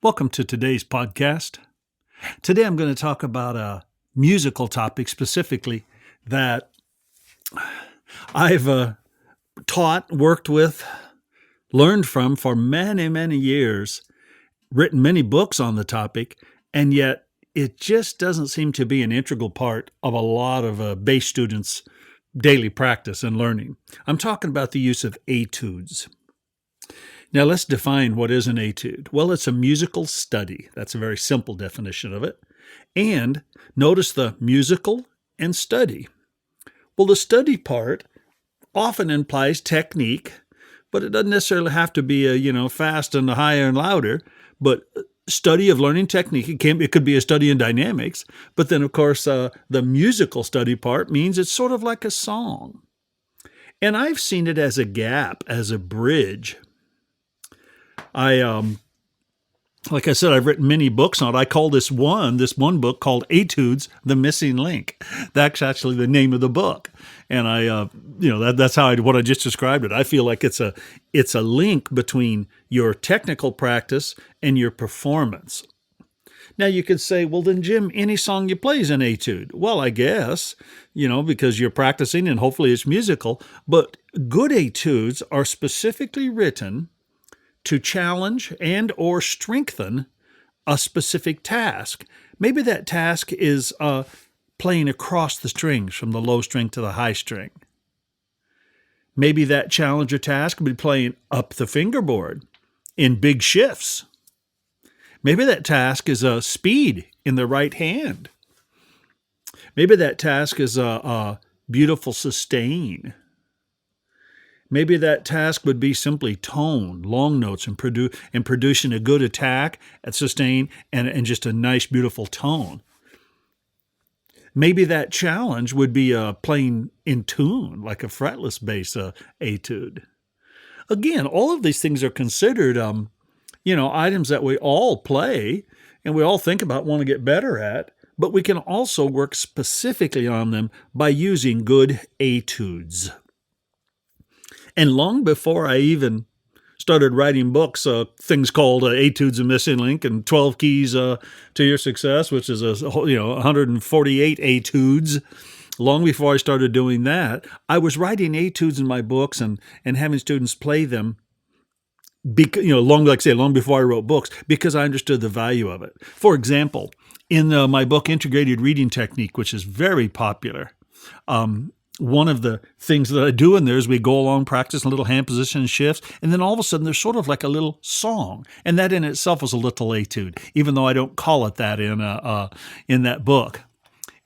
Welcome to today's podcast. Today I'm going to talk about a musical topic specifically that I've taught, worked with, learned from for many, many years, written many books on the topic, and yet it just doesn't seem to be an integral part of a lot of bass students' daily practice and learning. I'm talking about the use of etudes. Now, let's define what is an etude. Well, it's a musical study. That's a very simple definition of it. And notice the musical and study. Well, the study part often implies technique, but it doesn't necessarily have to be fast and higher and louder. But study of learning technique, it could be a study in dynamics. But then, of course, the musical study part means it's sort of like a song. And I've seen it as a gap, as a bridge. Like I said, I've written many books on it. I call this one book called Etudes, The Missing Link. That's actually the name of the book. And that's how what I just described it. I feel like it's a link between your technical practice and your performance. Now you could say, well then Jim, any song you play is an etude. Well, I guess, because you're practicing and hopefully it's musical, but good etudes are specifically written to challenge and or strengthen a specific task. Maybe that task is playing across the strings from the low string to the high string. Maybe that challenge or task would be playing up the fingerboard in big shifts. Maybe that task is a speed in the right hand. Maybe that task is a beautiful sustain. Maybe that task would be simply tone, long notes, and producing a good attack at sustain and just a nice, beautiful tone. Maybe that challenge would be playing in tune, like a fretless bass etude. Again, all of these things are considered, items that we all play and we all think about, want to get better at, but we can also work specifically on them by using good etudes. And long before I even started writing books, things called Etudes, and Missing Link, and 12 Keys to Your Success, which is 148 etudes. Long before I started doing that, I was writing etudes in my books and having students play them. Long before I wrote books, because I understood the value of it. For example, in my book Integrated Reading Technique, which is very popular, one of the things that I do in there is we go along practicing little hand position shifts, and then all of a sudden there's sort of like a little song, and that in itself is a little etude, even though I don't call it that in that book.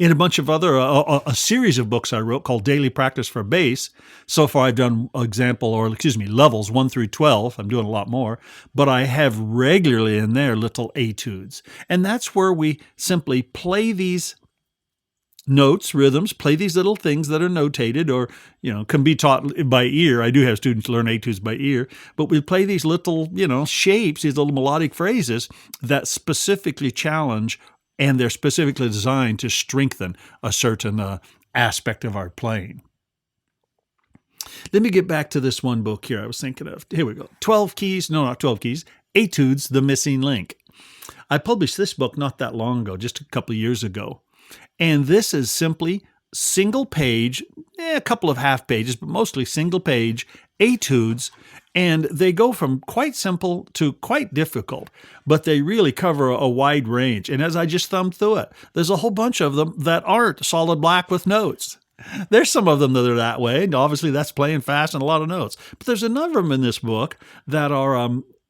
In a bunch of other, a series of books I wrote called Daily Practice for Bass. So far I've done levels 1 through 12. I'm doing a lot more, but I have regularly in there little etudes. And that's where we simply play these notes, rhythms, play these little things that are notated or, can be taught by ear. I do have students learn etudes by ear, but we play these little, shapes, these little melodic phrases that specifically challenge, and they're specifically designed to strengthen a certain aspect of our playing. Let me get back to this one book here I was thinking of. Here we go. 12 Keys, no, not 12 Keys, Etudes, The Missing Link. I published this book not that long ago, just a couple of years ago. And this is simply single page, a couple of half pages, but mostly single page etudes. And they go from quite simple to quite difficult, but they really cover a wide range. And as I just thumbed through it, there's a whole bunch of them that aren't solid black with notes. There's some of them that are that way, and obviously that's playing fast and a lot of notes. But there's a number of them in this book that are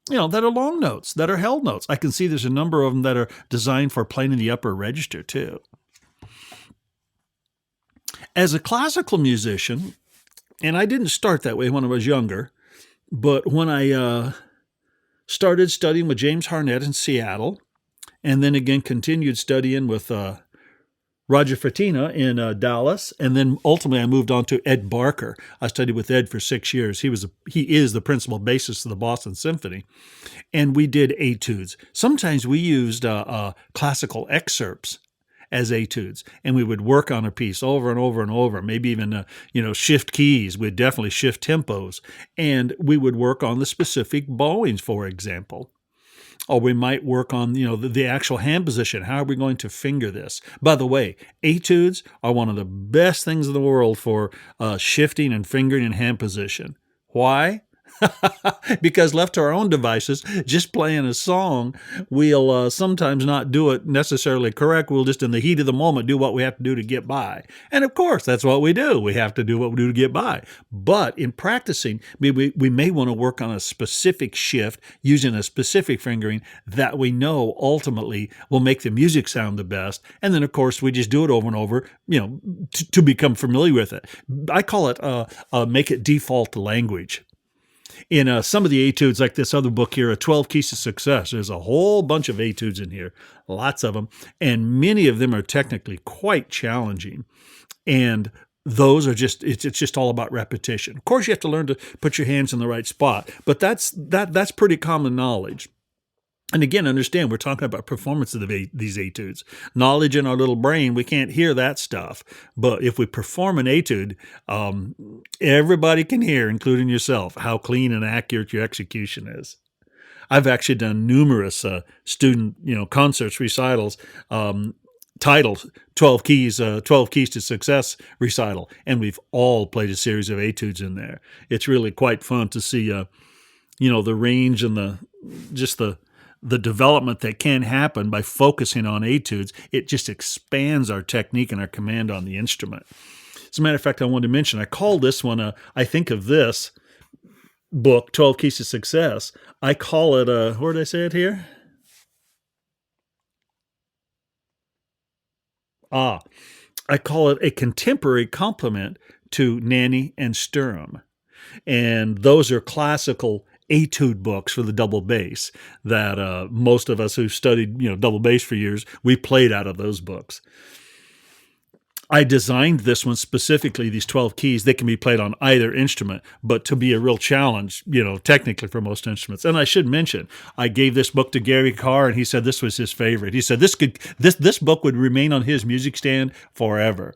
that are long notes, that are held notes. I can see there's a number of them that are designed for playing in the upper register too. As a classical musician, and I didn't start that way when I was younger, but when I started studying with James Harnett in Seattle, and then again continued studying with Roger Fatina in Dallas, and then ultimately I moved on to Ed Barker. I studied with Ed for 6 years. He is the principal bassist of the Boston Symphony, and we did etudes. Sometimes we used classical excerpts as etudes, and we would work on a piece over and over and over, maybe even, shift keys. We'd definitely shift tempos, and we would work on the specific bowings, for example. or we might work on, the actual hand position. How are we going to finger this? By the way, etudes are one of the best things in the world for shifting and fingering and hand position. Why? Because left to our own devices, just playing a song, we'll sometimes not do it necessarily correct. We'll just, in the heat of the moment, do what we have to do to get by. And of course, that's what we do. We have to do what we do to get by. But in practicing, we may want to work on a specific shift using a specific fingering that we know ultimately will make the music sound the best. And then, of course, we just do it over and over, to become familiar with it. I call it make it default language. In some of the etudes, like this other book here, 12 Keys to Success, there's a whole bunch of etudes in here, lots of them, and many of them are technically quite challenging. And those are it's just all about repetition. Of course, you have to learn to put your hands in the right spot, but that's pretty common knowledge. And again, understand, we're talking about performance of these etudes. Knowledge in our little brain, we can't hear that stuff. But if we perform an etude, everybody can hear, including yourself, how clean and accurate your execution is. I've actually done numerous student, concerts, recitals, titled 12 Keys to Success recital. And we've all played a series of etudes in there. It's really quite fun to see, the range and the development that can happen by focusing on etudes. It just expands our technique and our command on the instrument. As a matter of fact, I wanted to mention, I call this one, I think of this book, 12 Keys to Success, I call it, where did I say it here? I call it a contemporary complement to Nanny and Sturm. And those are classical etude books for the double bass that most of us who studied, double bass for years, we played out of those books. I designed this one specifically, these 12 keys. They can be played on either instrument, but to be a real challenge, technically for most instruments. And I should mention, I gave this book to Gary Carr, and he said this was his favorite. He said this book would remain on his music stand forever.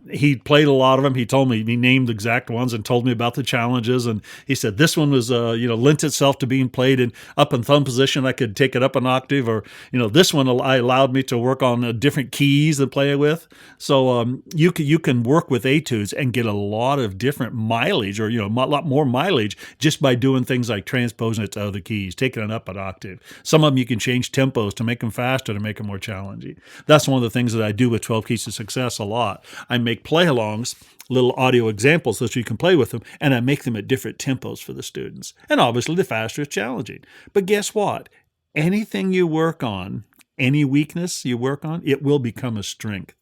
He played a lot of them. He told me, he named the exact ones and told me about the challenges. And he said this one was, lent itself to being played in up and thumb position. I could take it up an octave, or, this one allowed me to work on different keys to play with. So you can work with etudes and get a lot of different mileage, or a lot more mileage, just by doing things like transposing it to other keys, taking it up an octave. Some of them you can change tempos to make them faster, to make them more challenging. That's one of the things that I do with 12 Keys to Success a lot. I make play-alongs, little audio examples so you can play with them, and I make them at different tempos for the students. And obviously the faster is challenging. But guess what? Anything you work on, any weakness you work on, it will become a strength.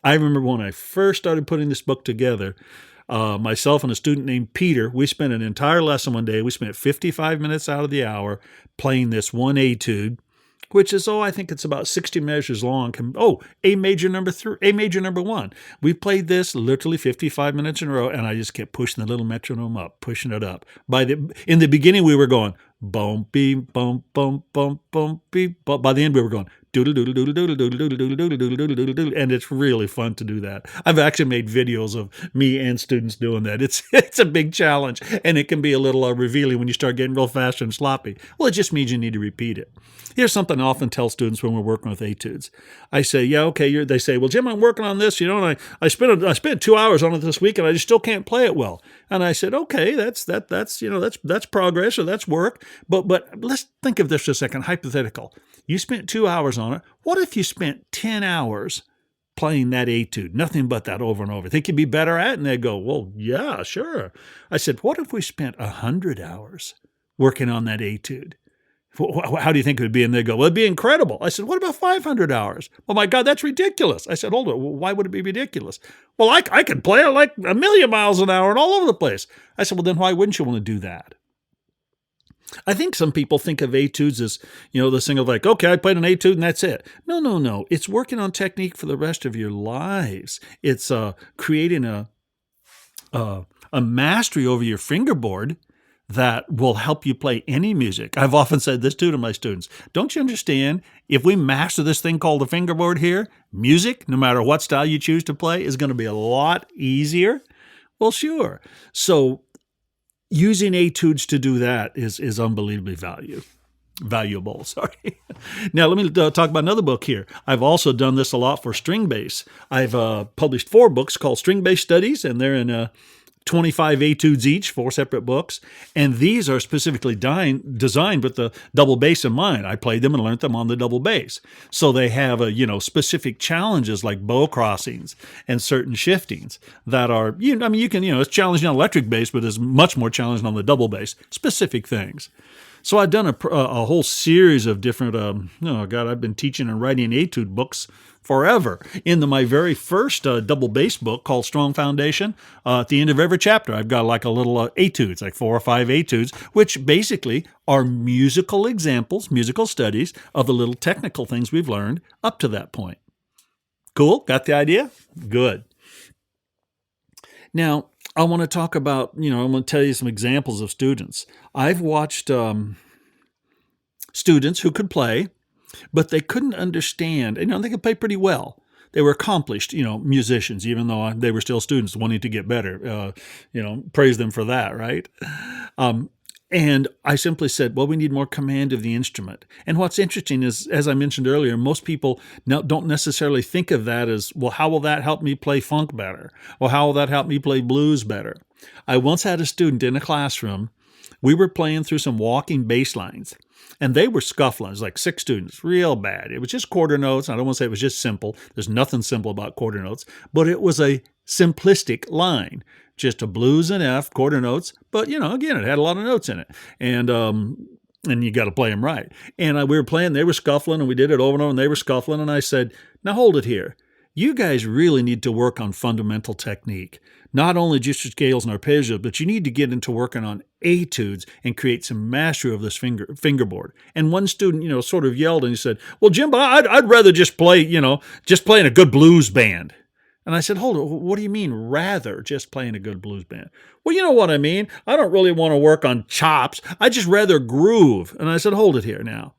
I remember when I first started putting this book together, myself and a student named Peter, we spent an entire lesson one day. We spent 55 minutes out of the hour playing this one etude, which is, I think it's about 60 measures long. A major number 3, A major number 1. We played this literally 55 minutes in a row, and I just kept pushing the little metronome up, pushing it up. In the beginning, we were going, boom, beep, boom, boom, boom, boom, beep. But by the end, we were going, doodle, doodle, doodle, doodle, doodle, doodle, doodle, doodle, doodle, doodle, doodle, and it's really fun to do that. I've actually made videos of me and students doing that. It's a big challenge, and it can be a little revealing when you start getting real fast and sloppy. Well, it just means you need to repeat it. Here's something I often tell students when we're working with etudes. I say, yeah, okay. They say, well, Jim, I'm working on this, and I spent 2 hours on it this week, and I just still can't play it well. And I said, okay, that's progress, or that's work. But let's think of this for a second, hypothetical. You spent 2 hours on it. What if you spent 10 hours playing that etude, nothing but that over and over? Think you'd be better at it? And they'd go, well, yeah, sure. I said, what if we spent 100 hours working on that etude? How do you think it would be? And they go, well, it'd be incredible. I said, what about 500 hours? Oh, my God, that's ridiculous. I said, hold on. Why would it be ridiculous? Well, I could play it like 1,000,000 miles an hour and all over the place. I said, well, then why wouldn't you want to do that? I think some people think of etudes as, this thing of like, okay, I played an etude and that's it. No. It's working on technique for the rest of your lives. It's creating a mastery over your fingerboard that will help you play any music. I've often said this too to my students. Don't you understand? If we master this thing called the fingerboard here, music, no matter what style you choose to play, is going to be a lot easier. Well, sure. So using etudes to do that is unbelievably valuable. Valuable, sorry. Now, let me talk about another book here. I've also done this a lot for string bass. I've published 4 books called String Bass Studies, and they're in 25 etudes each, 4 separate books. And these are specifically designed with the double bass in mind. I played them and learned them on the double bass. So they have specific challenges like bow crossings and certain shiftings that are, it's challenging on electric bass, but it's much more challenging on the double bass, specific things. So I've done a whole series of different, I've been teaching and writing etude books forever. In my very first double bass book called Strong Foundation, at the end of every chapter, I've got like a little etudes, like 4 or 5 etudes, which basically are musical examples, musical studies of the little technical things we've learned up to that point. Cool? Got the idea? Good. Now, I want to talk about, I'm going to tell you some examples of students. I've watched students who could play, but they couldn't understand. They could play pretty well. They were accomplished, musicians, even though they were still students wanting to get better. Praise them for that, right? And I simply said, well, we need more command of the instrument. And what's interesting is, as I mentioned earlier, most people don't necessarily think of that as, well, how will that help me play funk better? Or how will that help me play blues better? I once had a student in a classroom. We were playing through some walking bass lines, and they were scuffling. It was like 6 students, real bad. It was just quarter notes. I don't want to say it was just simple. There's nothing simple about quarter notes, but it was a simplistic line. Just a blues and F, quarter notes, but again, it had a lot of notes in it, and you got to play them right. And we were playing, they were scuffling, and we did it over and over, and they were scuffling, and I said, now hold it here. You guys really need to work on fundamental technique, not only just scales and arpeggios, but you need to get into working on etudes and create some mastery of this fingerboard. And one student, sort of yelled, and he said, well, Jim, but I'd rather just play, just play in a good blues band. And I said, hold on, what do you mean rather just playing a good blues band? Well, you know what I mean. I don't really want to work on chops. I just rather groove. And I said, hold it here now.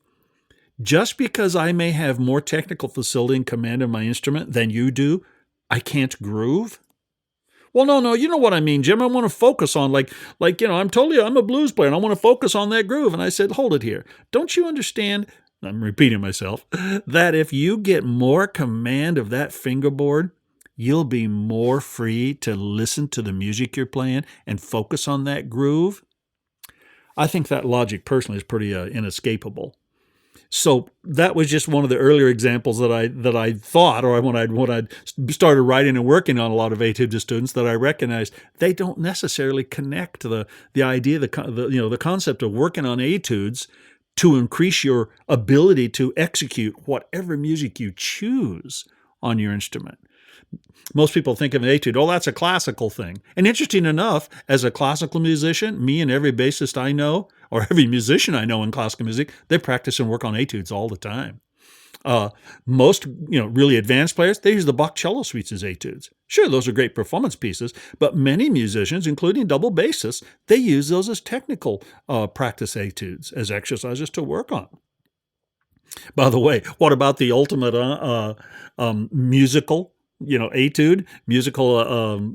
Just because I may have more technical facility and command of my instrument than you do, I can't groove? Well, no, you know what I mean, Jim. I want to focus on I'm a blues player and I want to focus on that groove. And I said, hold it here. Don't you understand? I'm repeating myself, that if you get more command of that fingerboard, you'll be more free to listen to the music you're playing and focus on that groove. I think that logic personally is pretty inescapable. So that was just one of the earlier examples that I thought, or when I started writing and working on a lot of etudes to students, that I recognized they don't necessarily connect the idea, the concept of working on etudes to increase your ability to execute whatever music you choose on your instrument. Most people think of an etude, that's a classical thing. And interesting enough, as a classical musician, me and every bassist I know, or every musician I know in classical music, they practice and work on etudes all the time. Most, really advanced players, they use the Bach cello suites as etudes. Sure, those are great performance pieces, but many musicians, including double bassists, they use those as technical practice etudes, as exercises to work on. By the way, what about the ultimate musical etude, musical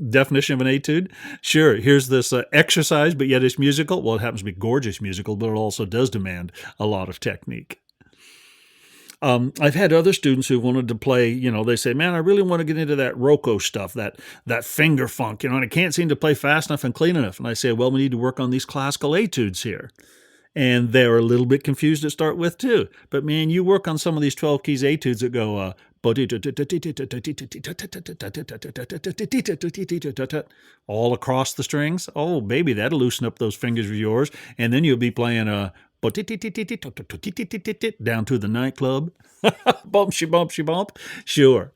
definition of an etude? Sure, here's this exercise, but yet it's musical. Well, it happens to be gorgeous musical, but it also does demand a lot of technique. I've had other students who wanted to play, they say, man, I really want to get into that roco stuff, that finger funk, and I can't seem to play fast enough and clean enough. And I say, well, we need to work on these classical etudes here. And they're a little bit confused to start with, too. But, man, you work on some of these 12 keys etudes that go all across the strings. Oh, baby, that'll loosen up those fingers of yours. And then you'll be playing down to the nightclub. Bump, she bump, she bump. Sure.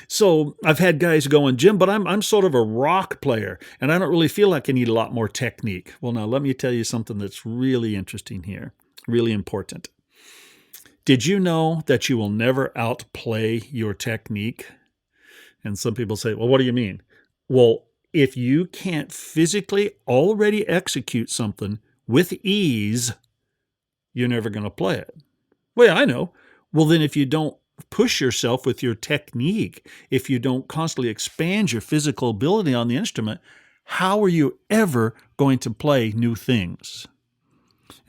So I've had guys going, Jim, but I'm sort of a rock player, and I don't really feel like I need a lot more technique. Well, now let me tell you something that's really interesting here, really important. Did you know that you will never outplay your technique? And some people say, well, what do you mean? Well, if you can't physically already execute something with ease, you're never going to play it. Well, yeah, I know. Well, then if you don't push yourself with your technique, if you don't constantly expand your physical ability on the instrument, how are you ever going to play new things?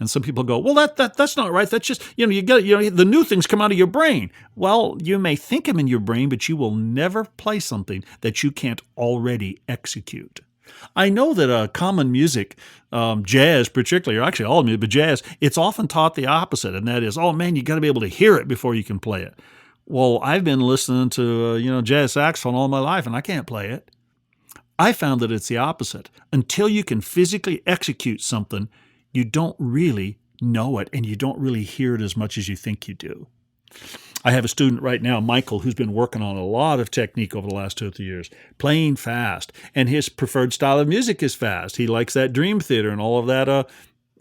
And some people go, well, that's not right. That's just, the new things come out of your brain. Well, you may think them in your brain, but you will never play something that you can't already execute. I know that common music, jazz particularly, or actually all music, but jazz, it's often taught the opposite, and that is, oh man, you got to be able to hear it before you can play it. Well, I've been listening to jazz saxophone all my life, and I can't play it. I found that it's the opposite. Until you can physically execute something, you don't really know it, and you don't really hear it as much as you think you do. I have a student right now, Michael, who's been working on a lot of technique over the last 2 or 3 years, playing fast, and his preferred style of music is fast. He likes that dream theater and all of that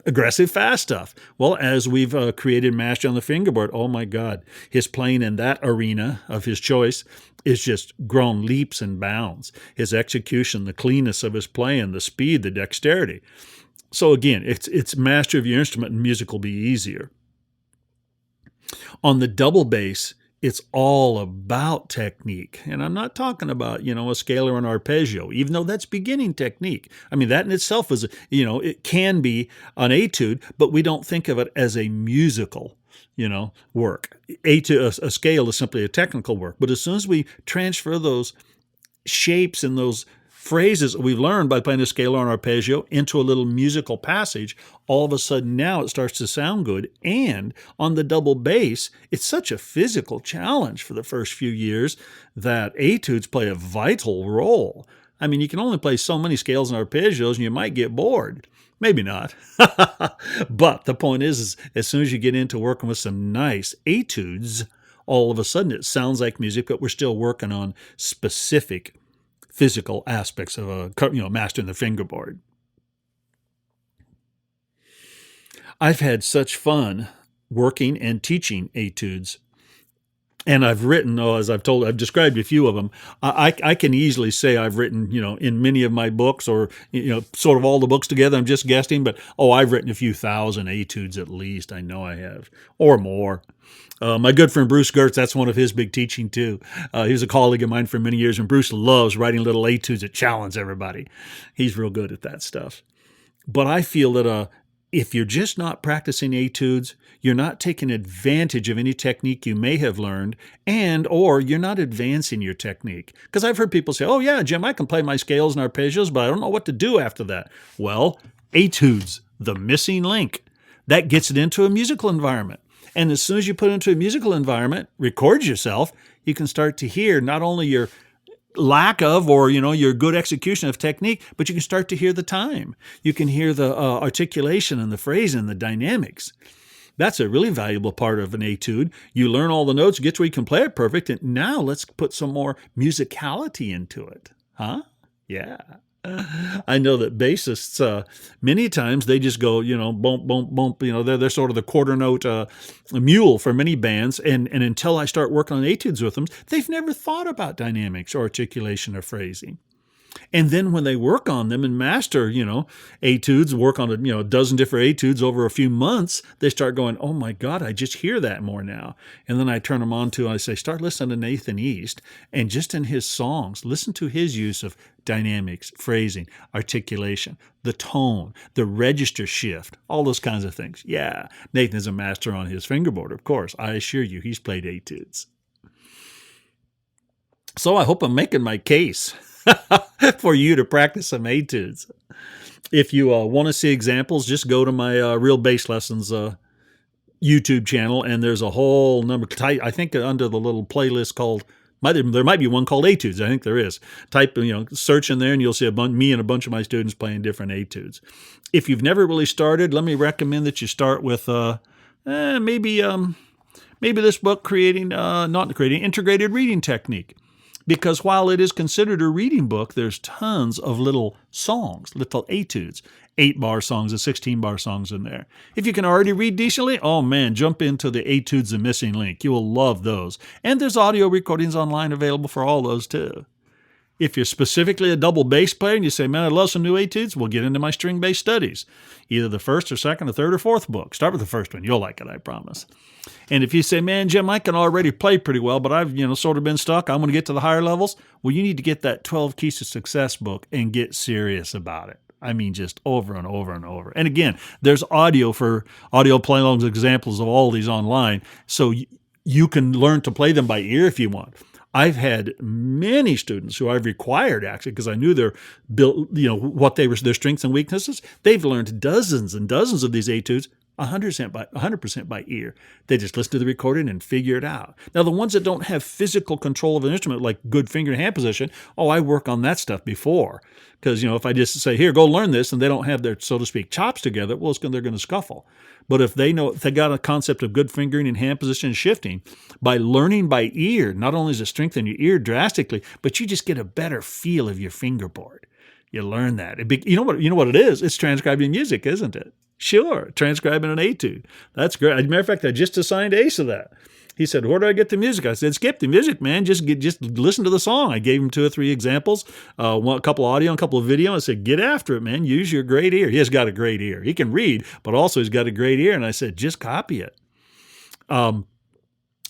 aggressive fast stuff. Well, as we've created Master on the Fingerboard, oh my God, his playing in that arena of his choice is just grown leaps and bounds. His execution, the cleanness of his playing, the speed, the dexterity. So again, it's master of your instrument, and music will be easier. On the double bass, it's all about technique. And I'm not talking about, a scalar or an arpeggio, even though that's beginning technique. I mean, that in itself is, it can be an etude, but we don't think of it as a musical, work. A scale is simply a technical work. But as soon as we transfer those shapes and those phrases we've learned by playing a scalar and arpeggio into a little musical passage, all of a sudden now it starts to sound good. And on the double bass, it's such a physical challenge for the first few years that etudes play a vital role. I mean, you can only play so many scales and arpeggios and you might get bored. Maybe not. But the point is as soon as you get into working with some nice etudes, all of a sudden it sounds like music, but we're still working on specific physical aspects of mastering the fingerboard. I've had such fun working and teaching etudes. And I've written, I've described a few of them. I can easily say I've written, in many of my books or, sort of all the books together. I'm just guessing, but, I've written a few thousand etudes at least. I know I have, or more. My good friend Bruce Gertz, that's one of his big teaching too. He was a colleague of mine for many years, and Bruce loves writing little etudes that challenge everybody. He's real good at that stuff. But I feel that if you're just not practicing etudes, you're not taking advantage of any technique you may have learned, or you're not advancing your technique. Because I've heard people say, oh yeah, Jim, I can play my scales and arpeggios, but I don't know what to do after that. Well, etudes, the missing link. That gets it into a musical environment. And as soon as you put it into a musical environment, record yourself, you can start to hear not only your lack of or, your good execution of technique, but you can start to hear the time. You can hear the articulation and the phrasing and the dynamics. That's a really valuable part of an etude. You learn all the notes, get to where you can play it perfect, and now let's put some more musicality into it. Huh? Yeah. I know that bassists, many times they just go, bump, bump, bump. They're sort of the quarter note mule for many bands. And until I start working on etudes with them, they've never thought about dynamics or articulation or phrasing. And then when they work on them and master, etudes, work on a dozen different etudes over a few months, they start going, oh my God, I just hear that more now. And then I turn them on to, I say, start listening to Nathan East, and just in his songs, listen to his use of dynamics, phrasing, articulation, the tone, the register shift, all those kinds of things. Yeah, Nathan is a master on his fingerboard, of course. I assure you, he's played etudes. So I hope I'm making my case for you to practice some etudes. If you want to see examples, just go to my Real Bass Lessons YouTube channel, and there's a whole number. I think under the little playlist called, there might be one called Etudes. I think there is. Type, search in there, and you'll see me and a bunch of my students playing different etudes. If you've never really started, let me recommend that you start with maybe this book, Integrated Reading Technique. Because while it is considered a reading book, there's tons of little songs, little etudes, 8-bar songs and 16-bar songs in there. If you can already read decently, oh man, jump into the Etudes, the Missing Link. You will love those. And there's audio recordings online available for all those too. If you're specifically a double bass player and you say, man, I love some new etudes, we'll get into my string bass studies. Either the first or second or third or fourth book. Start with the first one. You'll like it, I promise. And if you say, man, Jim, I can already play pretty well, but I've sort of been stuck, I'm going to get to the higher levels. Well, you need to get that 12 Keys to Success book and get serious about it. I mean, just over and over and over. And again, there's audio play-alongs examples of all these online, so you can learn to play them by ear if you want. I've had many students who I've required actually, because I knew their built, what their strengths and weaknesses. They've learned dozens and dozens of these etudes 100% by ear. They just listen to the recording and figure it out. Now, the ones that don't have physical control of an instrument, like good finger and hand position, I work on that stuff before. Because, if I just say, here, go learn this, and they don't have their, so to speak, chops together, well, they're going to scuffle. But if they got a concept of good fingering and hand position and shifting, by learning by ear, not only does it strengthen your ear drastically, but you just get a better feel of your fingerboard. You learn that. You know what it is? It's transcribing music, isn't it? Sure, transcribing an etude. That's great. As a matter of fact, I just assigned Ace of that. He said, where do I get the music? I said, skip the music, man. Just listen to the song. I gave him 2 or 3 examples, a couple of audio and a couple of video. I said, get after it, man. Use your great ear. He has got a great ear. He can read, but also he's got a great ear. And I said, just copy it.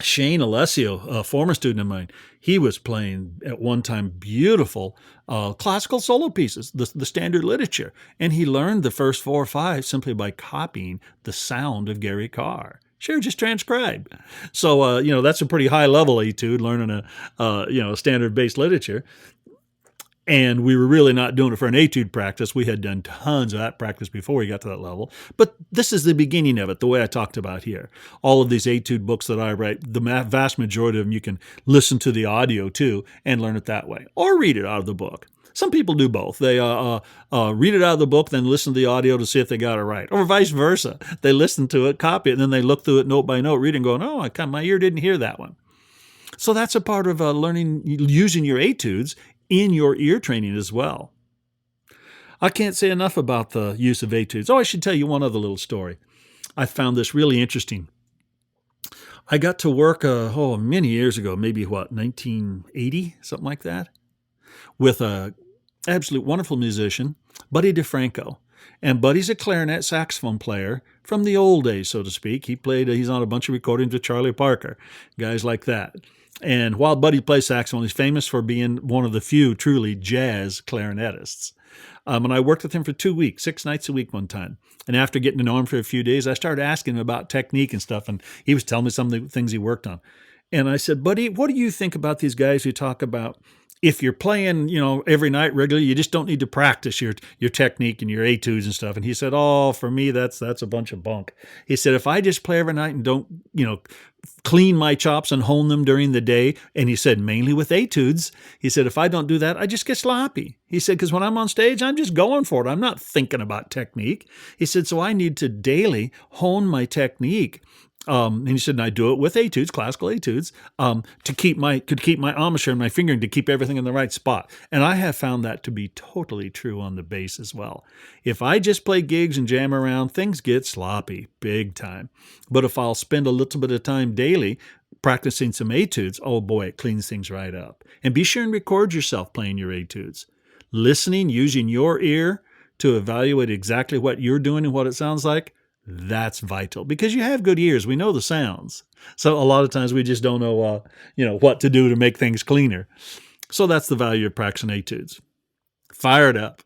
Shane Alessio, a former student of mine, he was playing at one time beautiful classical solo pieces, the standard literature. And he learned the first 4 or 5 simply by copying the sound of Gary Carr. Sure, just transcribe. So, that's a pretty high level etude, learning standard-based literature. And we were really not doing it for an etude practice. We had done tons of that practice before we got to that level. But this is the beginning of it, the way I talked about here. All of these etude books that I write, the vast majority of them, you can listen to the audio too and learn it that way, or read it out of the book. Some people do both. They read it out of the book, then listen to the audio to see if they got it right, or vice versa. They listen to it, copy it, and then they look through it note by note, reading, going, my ear didn't hear that one. So that's a part of learning, using your etudes in your ear training as well. I can't say enough about the use of etudes. I should tell you one other little story. I found this really interesting. I got to work many years ago, maybe 1980, something like that, with a absolute wonderful musician, Buddy DeFranco. And Buddy's a clarinet saxophone player from the old days, so to speak. He's on a bunch of recordings with Charlie Parker, guys like that. And while Buddy plays saxophone, he's famous for being one of the few truly jazz clarinetists. And I worked with him for 2 weeks, 6 nights a week one time. And after getting to know him for a few days, I started asking him about technique and stuff, and he was telling me some of the things he worked on. And I said, Buddy, what do you think about these guys who talk about if you're playing, every night regularly, you just don't need to practice your technique and your etudes and stuff? And he said, for me, that's a bunch of bunk. He said, if I just play every night and don't, clean my chops and hone them during the day, and he said, mainly with etudes, he said, if I don't do that, I just get sloppy. He said, because when I'm on stage, I'm just going for it. I'm not thinking about technique. He said, so I need to daily hone my technique. And he said, and I do it with etudes, classical etudes, to keep my embouchure and my fingering, to keep everything in the right spot. And I have found that to be totally true on the bass as well. If I just play gigs and jam around, things get sloppy, big time. But if I'll spend a little bit of time daily practicing some etudes, oh boy, it cleans things right up. And be sure and record yourself playing your etudes. Listening, using your ear to evaluate exactly what you're doing and what it sounds like, that's vital, because you have good ears. We know the sounds. So a lot of times we just don't know, what to do to make things cleaner. So that's the value of practicing etudes. Fire it up.